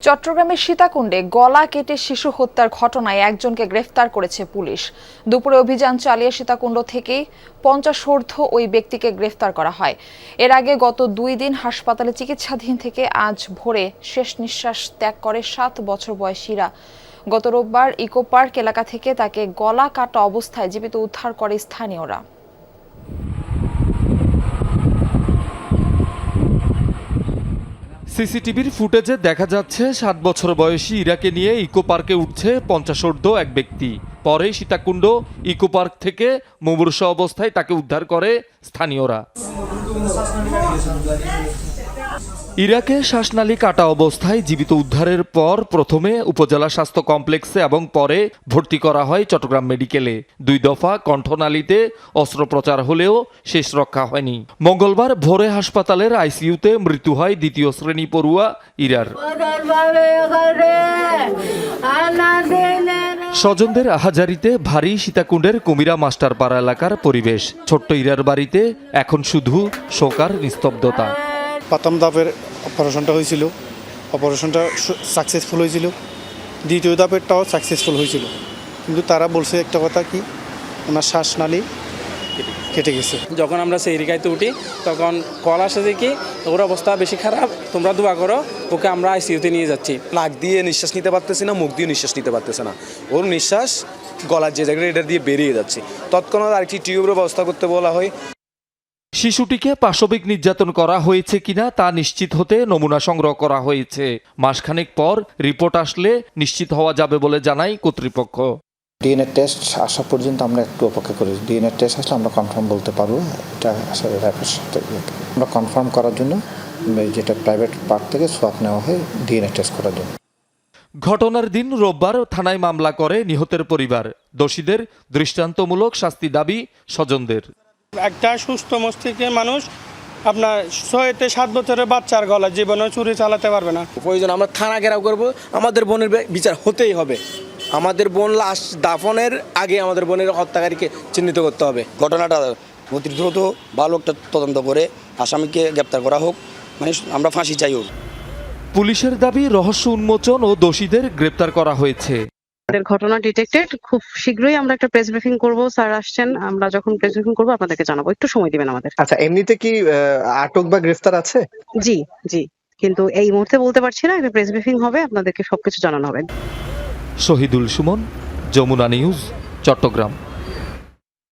চট্টগ্রামের সীতাকুণ্ডে গলা কেটে শিশু হত্যার ঘটনায় একজনকে গ্রেফতার করেছে পুলিশ। দুপুরে অভিযান চালিয়ে সীতাকুণ্ড থেকে 50 ওই ব্যক্তিকে গ্রেফতার করা হয়। এর আগে গত 2 দিন হাসপাতালে চিকিৎসাধীন থেকে আজ ভোরে শেষ নিঃশ্বাস ত্যাগ করে 7 বছর বয়সী ইরা। গত রোববার ইকো পার্ক এলাকা থেকে তাকে গলা কাটা অবস্থায় জীবিত উদ্ধার করে স্থানীয়রা। সিসিটিভির ফুটেজে দেখা যাচ্ছে 7 বছর বয়সী ইরাকে নিয়ে ইকো পার্কে উঠছে 50 এক ব্যক্তি। পরে সীতাকুণ্ড ইকো পার্ক থেকে মুমূর্ষু অবস্থায় তাকে উদ্ধার করে স্থানীয়রা। ইরাকে শ্বাসনালী কাটা অবস্থায় জীবিত উদ্ধারের পর প্রথমে উপজেলা স্বাস্থ্য কমপ্লেক্সে এবং পরে ভর্তি করা হয় চট্টগ্রাম মেডিকেলে। 2 দফা কণ্ঠনালীতে অস্ত্রোপচার হলেও শেষ রক্ষা হয়নি। মঙ্গলবার ভোরে হাসপাতালের আইসিইউতে মৃত্যু হয় 2য় শ্রেণী পড়ুয়া ইরার। স্বজনদের আহাজারিতে ভারী সীতাকুণ্ডের কুমিরা মাস্টারপাড়া এলাকার পরিবেশ। ছোট্ট ইরার বাড়িতে এখন শুধু শোকার নিস্তব্ধতা। প্রথম ধাপের অপারেশনটা হয়েছিল, অপারেশনটা সাকসেসফুল হয়েছিল। দ্বিতীয় ধাপেরটাও সাকসেসফুল হয়েছিল, কিন্তু তারা বলছে একটা কথা, কি ওনার শ্বাসনালী কেটে গেছে। যখন আমরা সেই রিকাইতে উঠি তখন কল আসে দেখি ওর অবস্থা বেশি খারাপ, তোমরা দোয়া করো, ওকে আমরা আইসিইউতে নিয়ে যাচ্ছি। নাক দিয়ে নিঃশ্বাস নিতে পারতেছি না, মুখ দিয়ে নিঃশ্বাস নিতে পারতেছে না, ওর নিঃশ্বাস গলার যে জায়গাটা এটা দিয়ে বেরিয়ে যাচ্ছে। তৎক্ষণাৎ আরেকটি টিউবের ব্যবস্থা করতে বলা হয়। শিশুটিকে পাশবিক নির্যাতন করা হয়েছে কিনা তা নিশ্চিত হতে নমুনা সংগ্রহ করা হয়েছে। মাসখানেক পর রিপোর্ট আসলে নিশ্চিত হওয়া যাবে বলে জানায় কর্তৃপক্ষ। ডিএনএ টেস্ট আসা পর্যন্ত আমরা একটু অপেক্ষা করি। ডিএনএ টেস্ট আসলে আমরা কনফার্ম বলতে পারবো। এটা আসলে র্যাপের সাথে আমরা কনফার্ম করার জন্য যেটা প্রাইভেট পার্ট থেকে সোয়াব নেওয়া হয় ডিএনএ টেস্ট করার জন্য। ঘটনার দিন রোববার থানায় মামলা করে নিহতের পরিবার। দোষীদের দৃষ্টান্তমূলক শাস্তি দাবি স্বজনদের। একটা সুস্থ মস্তিষ্কের মানুষ আপনার 6 থেকে 7 বছরের বাচ্চার গলা জীবনে চুরি চালাতে পারবে না। প্রয়োজন আমরা থানা ঘেরাও করব, আমাদের বোনের বিচার হতেই হবে। আমাদের বোন লাশ দাফনের আগে আমাদের বোনের হত্যাকারীকে চিহ্নিত করতে হবে। ঘটনাটা অতি দ্রুত ভালো একটা তদন্ত করে আসামিকে গ্রেপ্তার করা হোক, মানে আমরা ফাঁসি চাই হোক। পুলিশের দাবি রহস্য উন্মোচন ও দোষীদের গ্রেপ্তার করা হয়েছে। ঘটনা ডিটেক্টেড, খুব শীঘ্রই আমরা একটা প্রেস ব্রিফিং করব। স্যার আসছেন, আমরা যখন প্রেস ব্রিফিং করব আপনাদেরকে জানাবো। একটু সময় দিবেন আমাদের। আচ্ছা, এমনিতে কি আটক বা গ্রেফতার আছে? জি জি, কিন্তু এই মুহূর্তে বলতে পারছি না। একটা প্রেস ব্রিফিং হবে, আপনাদেরকে সবকিছু জানানো হবে। শহীদুল সুমন, যমুনা নিউজ, চট্টগ্রাম।